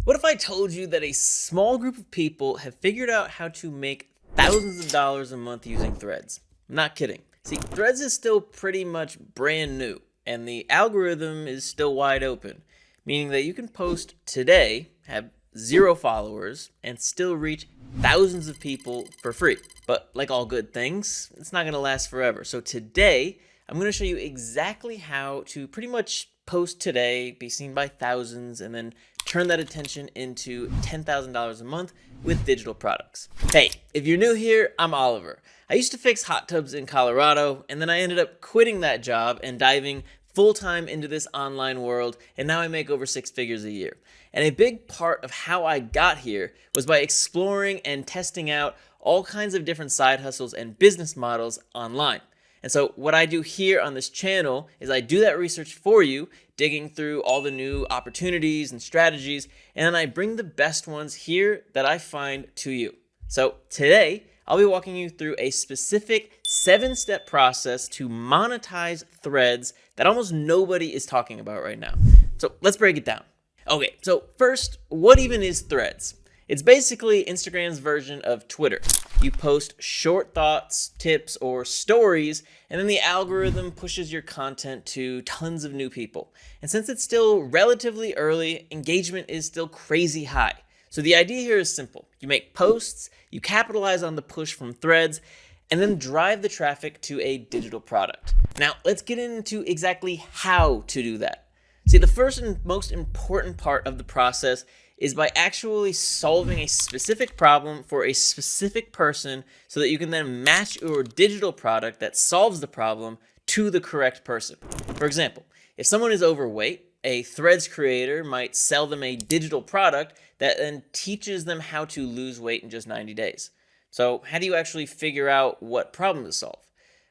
What if I told you that a small group of people have figured out how to make thousands of dollars a month using Threads? I'm not kidding. See, Threads is still pretty much brand new, and the algorithm is still wide open, meaning that you can post today, have 0 followers, and still reach thousands of people for free. But like all good things, it's not going to last forever. So today, I'm going to show you exactly how to pretty much post today, be seen by thousands, and then turn that attention into $10,000 a month with digital products. Hey, if you're new here, I'm Oliver. I used to fix hot tubs in Colorado, and then I ended up quitting that job and diving full-time into this online world, and now I make over 6 figures a year. And a big part of how I got here was by exploring and testing out all kinds of different side hustles and business models online. And so what I do here on this channel is I do that research for you, digging through all the new opportunities and strategies, and then I bring the best ones here that I find to you. So today, I'll be walking you through a specific 7-step process to monetize Threads that almost nobody is talking about right now. So let's break it down. Okay, so first, what even is Threads? It's basically Instagram's version of Twitter. You post short thoughts, tips, or stories, and then the algorithm pushes your content to tons of new people. And since it's still relatively early, engagement is still crazy high. So the idea here is simple. You make posts, you capitalize on the push from Threads, and then drive the traffic to a digital product. Now, let's get into exactly how to do that. See, the first and most important part of the process is by actually solving a specific problem for a specific person so that you can then match your digital product that solves the problem to the correct person. For example, if someone is overweight, a Threads creator might sell them a digital product that then teaches them how to lose weight in just 90 days. So how do you actually figure out what problem to solve?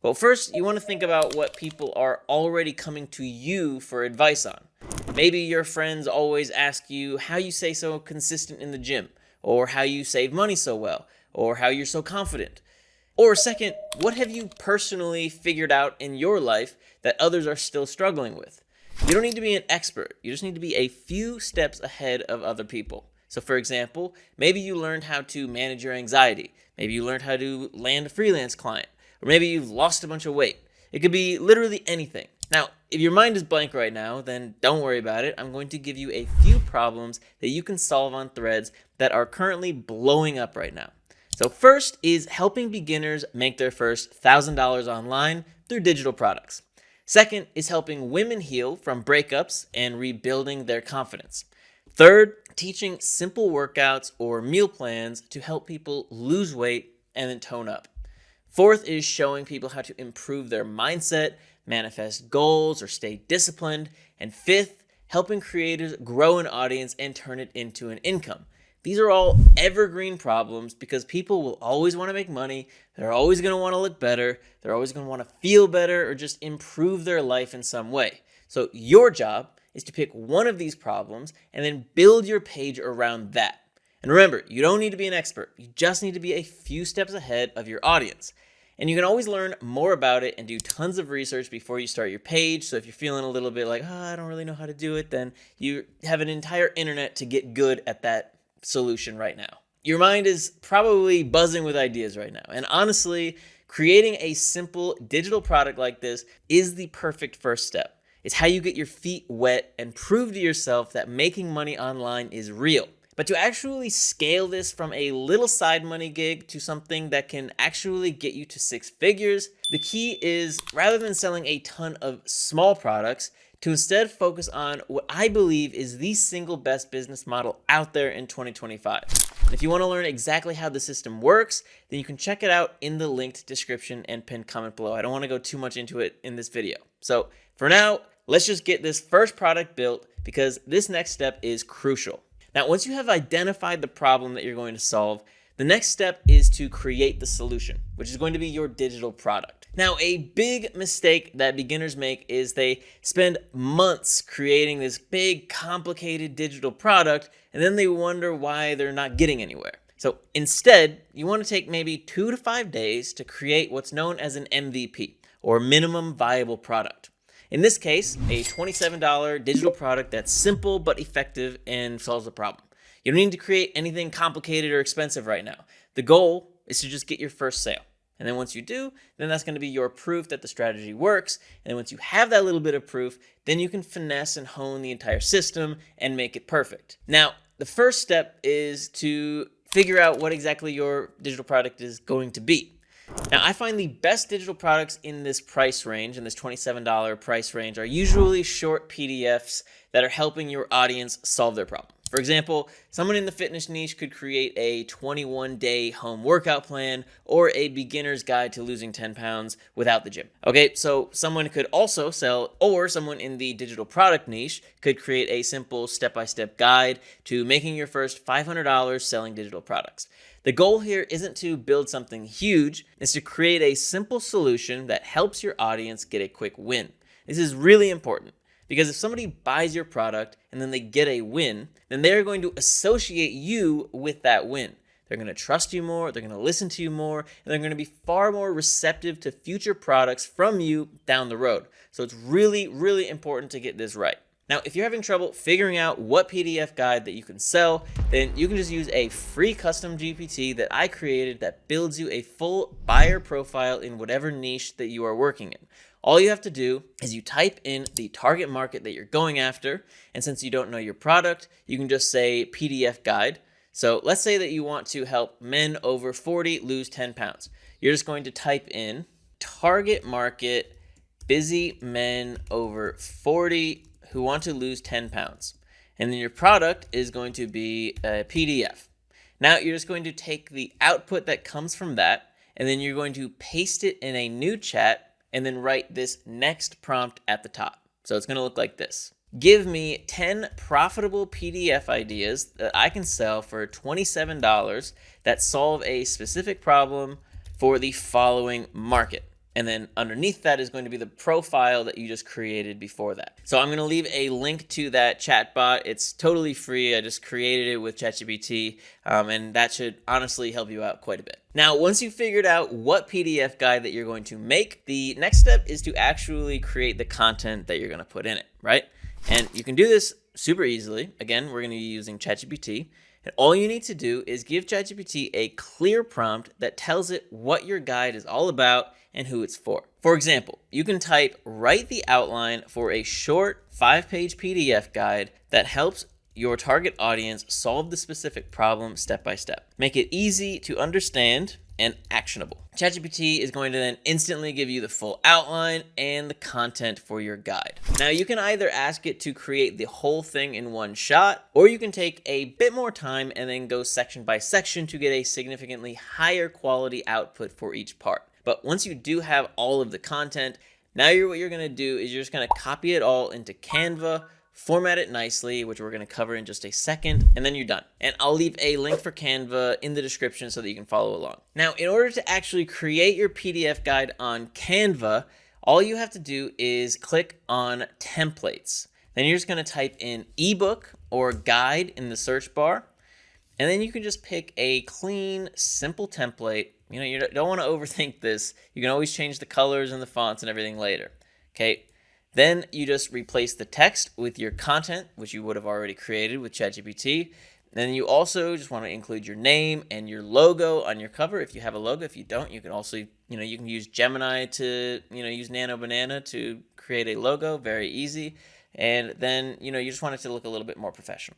Well, first, you want to think about what people are already coming to you for advice on. Maybe your friends always ask you how you stay so consistent in the gym, or how you save money so well, or how you're so confident. Or second, what have you personally figured out in your life that others are still struggling with? You don't need to be an expert. You just need to be a few steps ahead of other people. So for example, maybe you learned how to manage your anxiety. Maybe you learned how to land a freelance client. Or maybe you've lost a bunch of weight. It could be literally anything. Now, if your mind is blank right now, then don't worry about it. I'm going to give you a few problems that you can solve on Threads that are currently blowing up right now. So first is helping beginners make their first $1,000 online through digital products. Second is helping women heal from breakups and rebuilding their confidence. Third, teaching simple workouts or meal plans to help people lose weight and then tone up. Fourth is showing people how to improve their mindset, manifest goals, or stay disciplined. And fifth, helping creators grow an audience and turn it into an income. These are all evergreen problems because people will always want to make money. They're always going to want to look better. They're always going to want to feel better or just improve their life in some way. So your job is to pick one of these problems and then build your page around that. And remember, you don't need to be an expert. You just need to be a few steps ahead of your audience. And you can always learn more about it and do tons of research before you start your page. So if you're feeling a little bit like, I don't really know how to do it, then you have an entire internet to get good at that solution right now. Your mind is probably buzzing with ideas right now. And honestly, creating a simple digital product like this is the perfect first step. It's how you get your feet wet and prove to yourself that making money online is real. But to actually scale this from a little side money gig to something that can actually get you to 6 figures, the key is rather than selling a ton of small products, to instead focus on what I believe is the single best business model out there in 2025. If you want to learn exactly how the system works, then you can check it out in the linked description and pinned comment below. I don't want to go too much into it in this video. So for now, let's just get this first product built because this next step is crucial. Now, once you have identified the problem that you're going to solve, the next step is to create the solution, which is going to be your digital product. Now, a big mistake that beginners make is they spend months creating this big, complicated digital product, and then they wonder why they're not getting anywhere. So instead, you want to take maybe 2 to 5 days to create what's known as an MVP, or minimum viable product. In this case, a $27 digital product that's simple but effective and solves the problem. You don't need to create anything complicated or expensive right now. The goal is to just get your first sale. And then once you do, then that's going to be your proof that the strategy works. And then once you have that little bit of proof, then you can finesse and hone the entire system and make it perfect. Now, the first step is to figure out what exactly your digital product is going to be. Now, I find the best digital products in this price range, in this $27 price range, are usually short PDFs that are helping your audience solve their problem. For example, someone in the fitness niche could create a 21-day home workout plan or a beginner's guide to losing 10 pounds without the gym. Okay, so someone could also sell, or someone in the digital product niche could create a simple step-by-step guide to making your first $500 selling digital products. The goal here isn't to build something huge, it's to create a simple solution that helps your audience get a quick win. This is really important. Because if somebody buys your product and then they get a win, then they're going to associate you with that win. They're going to trust you more, they're going to listen to you more, and they're going to be far more receptive to future products from you down the road. So it's really, really important to get this right. Now, if you're having trouble figuring out what PDF guide that you can sell, then you can just use a free custom GPT that I created that builds you a full buyer profile in whatever niche that you are working in. All you have to do is you type in the target market that you're going after, and since you don't know your product, you can just say PDF guide. So let's say that you want to help men over 40 lose 10 pounds. You're just going to type in target market busy men over 40 who want to lose 10 pounds. And then your product is going to be a PDF. Now you're just going to take the output that comes from that, and then you're going to paste it in a new chat and then write this next prompt at the top. So it's going to look like this. Give me 10 profitable PDF ideas that I can sell for $27 that solve a specific problem for the following market. And then underneath that is going to be the profile that you just created before that. So I'm going to leave a link to that chatbot. It's totally free. I just created it with ChatGPT, and that should honestly help you out quite a bit. Now, once you've figured out what PDF guide that you're going to make, the next step is to actually create the content that you're going to put in it, right? And you can do this super easily. Again, we're going to be using ChatGPT. And all you need to do is give ChatGPT a clear prompt that tells it what your guide is all about and who it's for. For example, you can type, write the outline for a short 5-page PDF guide that helps your target audience solve the specific problem step by step. Make it easy to understand and actionable. ChatGPT is going to then instantly give you the full outline and the content for your guide. Now, you can either ask it to create the whole thing in one shot, or you can take a bit more time and then go section by section to get a significantly higher quality output for each part. But once you do have all of the content, now what you're going to do is you're just going to copy it all into Canva, format it nicely, which we're going to cover in just a second, and then you're done. And I'll leave a link for Canva in the description so that you can follow along. Now, in order to actually create your PDF guide on Canva, all you have to do is click on templates. Then you're just going to type in ebook or guide in the search bar, and then you can just pick a clean, simple template. You know, you don't want to overthink this. You can always change the colors and the fonts and everything later. Okay. Then you just replace the text with your content, which you would have already created with ChatGPT. Then you also just want to include your name and your logo on your cover if you have a logo. If you don't, you can also, you can use Gemini to, use Nano Banana to create a logo. Very easy. And then, you just want it to look a little bit more professional.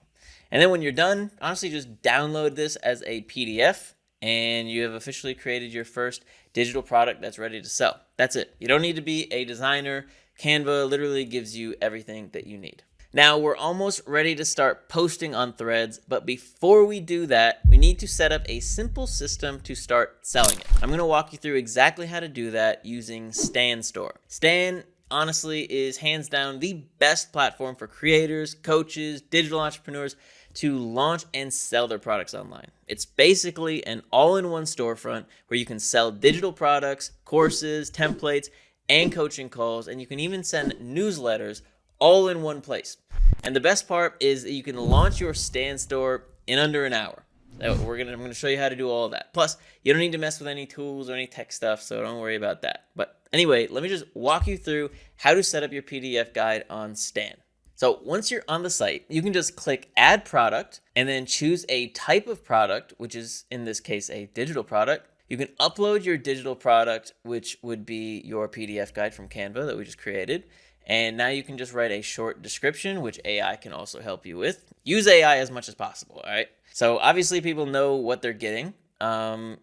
And then when you're done, honestly, just download this as a PDF. And you have officially created your first digital product that's ready to sell. That's it. You don't need to be a designer. Canva literally gives you everything that you need. Now, we're almost ready to start posting on Threads, but before we do that, we need to set up a simple system to start selling it. I'm going to walk you through exactly how to do that using Stan Store. Stan, honestly, is hands down the best platform for creators, coaches, digital entrepreneurs to launch and sell their products online. It's basically an all-in-one storefront where you can sell digital products, courses, templates, and coaching calls, and you can even send newsletters all in one place. And the best part is that you can launch your Stan Store in under an hour. I'm gonna show you how to do all of that. Plus, you don't need to mess with any tools or any tech stuff, so don't worry about that. But anyway, let me just walk you through how to set up your PDF guide on Stan. So once you're on the site, you can just click Add Product and then choose a type of product, which is in this case a digital product. You can upload your digital product, which would be your PDF guide from Canva that we just created. And now you can just write a short description, which AI can also help you with. Use AI as much as possible, all right? So obviously people know what they're getting, and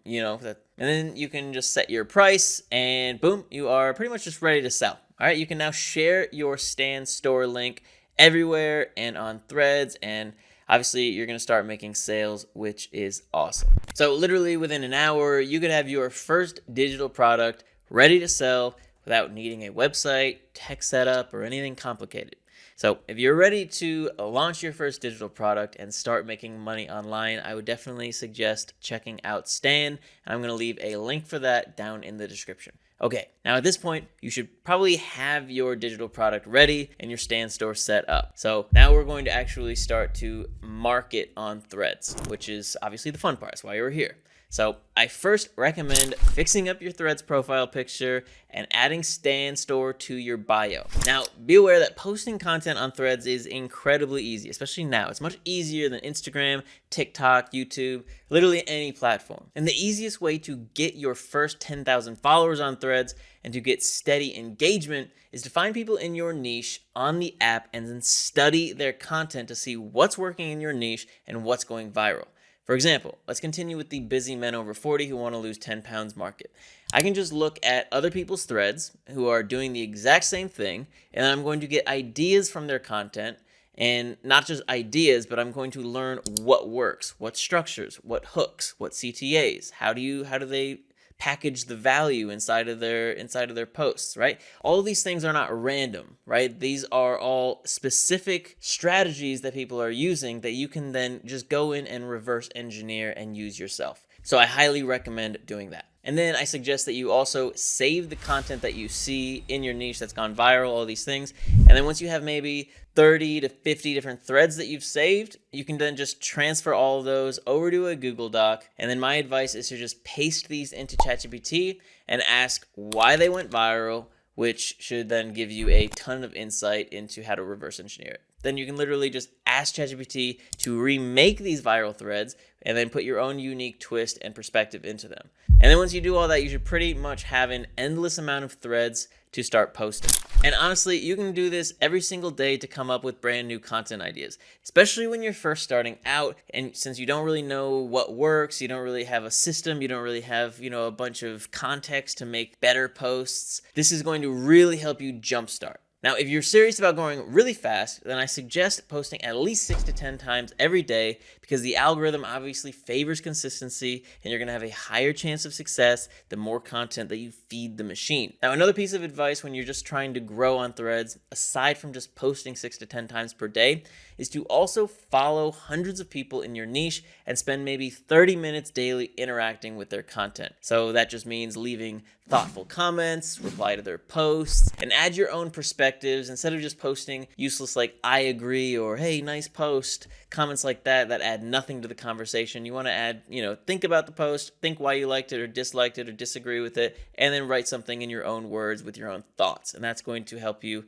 then you can just set your price and boom, you are pretty much just ready to sell. All right, you can now share your Stan store link everywhere and on Threads, and obviously you're going to start making sales, which is awesome. So literally within an hour, you could have your first digital product ready to sell without needing a website, tech setup, or anything complicated. So if you're ready to launch your first digital product and start making money online, I would definitely suggest checking out Stan, and I'm going to leave a link for that down in the description. Okay, now at this point, you should probably have your digital product ready and your Stan store set up. So now we're going to actually start to market on Threads, which is obviously the fun part. That's why you're here. So I first recommend fixing up your Threads profile picture and adding Stan store to your bio. Now, be aware that posting content on Threads is incredibly easy, especially now. It's much easier than Instagram, TikTok, YouTube, literally any platform. And the easiest way to get your first 10,000 followers on Threads and to get steady engagement is to find people in your niche on the app and then study their content to see what's working in your niche and what's going viral. For example, let's continue with the busy men over 40 who want to lose 10 pounds market. I can just look at other people's threads who are doing the exact same thing, and I'm going to get ideas from their content, and not just ideas, but I'm going to learn what works, what structures, what hooks, what CTAs, how do they package the value inside of their posts, right? All of these things are not random, right? These are all specific strategies that people are using that you can then just go in and reverse engineer and use yourself. So I highly recommend doing that. And then I suggest that you also save the content that you see in your niche that's gone viral, all these things. And then once you have maybe 30 to 50 different threads that you've saved, you can then just transfer all of those over to a Google Doc. And then my advice is to just paste these into ChatGPT and ask why they went viral, which should then give you a ton of insight into how to reverse engineer it. Then you can literally just ask ChatGPT to remake these viral threads and then put your own unique twist and perspective into them. And then once you do all that, you should pretty much have an endless amount of threads to start posting. And honestly, you can do this every single day to come up with brand new content ideas, especially when you're first starting out. And since you don't really know what works, you don't really have a system, you don't really have, a bunch of context to make better posts, this is going to really help you jumpstart. Now, if you're serious about going really fast, then I suggest posting at least 6 to 10 times every day because the algorithm obviously favors consistency and you're going to have a higher chance of success the more content that you feed the machine. Now, another piece of advice when you're just trying to grow on Threads, aside from just posting 6 to 10 times per day, is to also follow hundreds of people in your niche and spend maybe 30 minutes daily interacting with their content. So that just means leaving thoughtful comments, reply to their posts, and add your own perspectives instead of just posting useless like I agree or hey, nice post, comments like that add nothing to the conversation. You want to add, think about the post, think why you liked it or disliked it or disagree with it, and then write something in your own words with your own thoughts. And that's going to help you,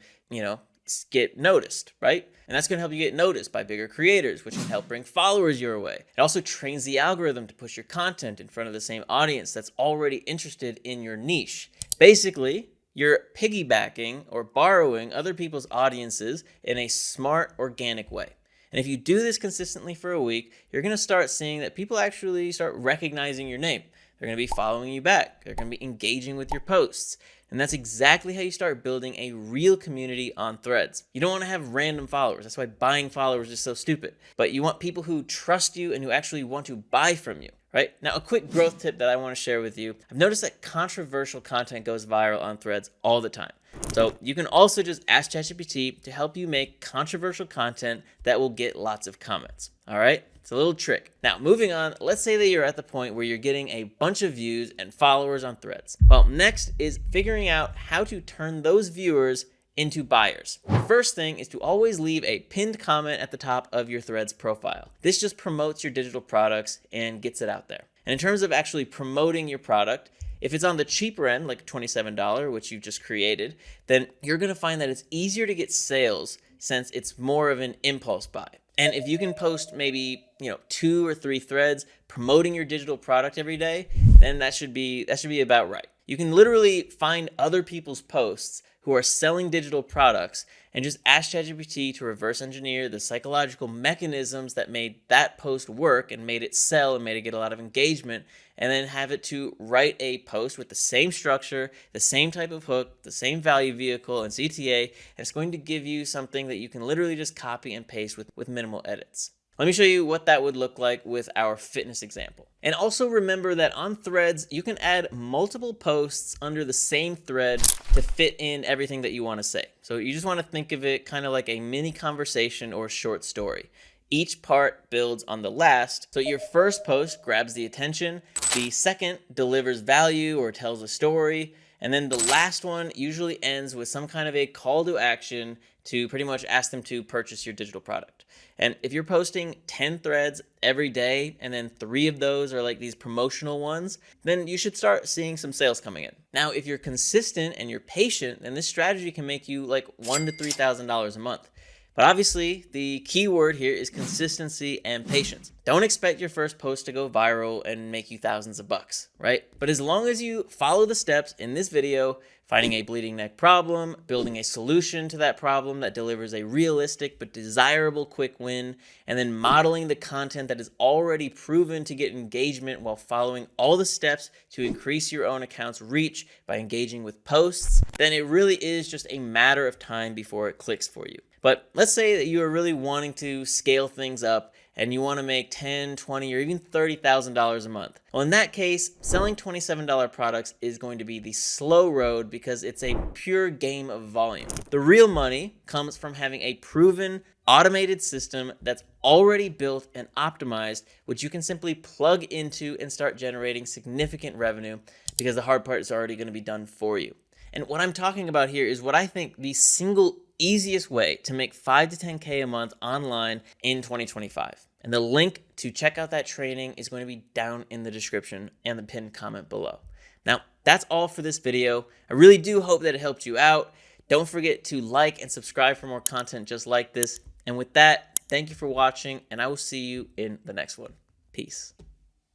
get noticed, right? And that's going to help you get noticed by bigger creators, which can help bring followers your way. It also trains the algorithm to push your content in front of the same audience that's already interested in your niche. Basically, you're piggybacking or borrowing other people's audiences in a smart, organic way. And if you do this consistently for a week, you're going to start seeing that people actually start recognizing your name. They're going to be following you back. They're going to be engaging with your posts. And that's exactly how you start building a real community on Threads. You don't want to have random followers. That's why buying followers is so stupid. But you want people who trust you and who actually want to buy from you, right? Now, a quick growth tip that I want to share with you. I've noticed that controversial content goes viral on Threads all the time. So you can also just ask ChatGPT to help you make controversial content that will get lots of comments, all right? It's a little trick. Now, moving on, let's say that you're at the point where you're getting a bunch of views and followers on Threads. Well, next is figuring out how to turn those viewers into buyers. The first thing is to always leave a pinned comment at the top of your Threads profile. This just promotes your digital products and gets it out there. And in terms of actually promoting your product, if it's on the cheaper end, like $27, which you just created, then you're going to find that it's easier to get sales since it's more of an impulse buy. And if you can post maybe, 2 or 3 threads promoting your digital product every day, then that should be about right. You can literally find other people's posts who are selling digital products and just ask ChatGPT to reverse engineer the psychological mechanisms that made that post work and made it sell and made it get a lot of engagement, and then have it to write a post with the same structure, the same type of hook, the same value vehicle and CTA, and it's going to give you something that you can literally just copy and paste with minimal edits. Let me show you what that would look like with our fitness example. And also remember that on Threads, you can add multiple posts under the same thread to fit in everything that you want to say. So you just want to think of it kind of like a mini conversation or short story. Each part builds on the last, so your first post grabs the attention, the second delivers value or tells a story, and then the last one usually ends with some kind of a call to action to pretty much ask them to purchase your digital product. And if you're posting 10 threads every day and then 3 of those are like these promotional ones, then you should start seeing some sales coming in. Now, if you're consistent and you're patient, then this strategy can make you like $1,000 to $3,000 a month. But obviously, the key word here is consistency and patience. Don't expect your first post to go viral and make you thousands of bucks, right? But as long as you follow the steps in this video, finding a bleeding neck problem, building a solution to that problem that delivers a realistic but desirable quick win, and then modeling the content that is already proven to get engagement while following all the steps to increase your own account's reach by engaging with posts, then it really is just a matter of time before it clicks for you. But let's say that you are really wanting to scale things up and you want to make $10,000, $20,000, or even $30,000 a month. Well, in that case, selling $27 products is going to be the slow road because it's a pure game of volume. The real money comes from having a proven, automated system that's already built and optimized, which you can simply plug into and start generating significant revenue because the hard part is already going to be done for you. And what I'm talking about here is what I think the single easiest way to make 5 to 10K a month online in 2025. And the link to check out that training is going to be down in the description and the pinned comment below. Now, that's all for this video. I really do hope that it helped you out. Don't forget to like and subscribe for more content just like this. And with that, thank you for watching, and I will see you in the next one. Peace.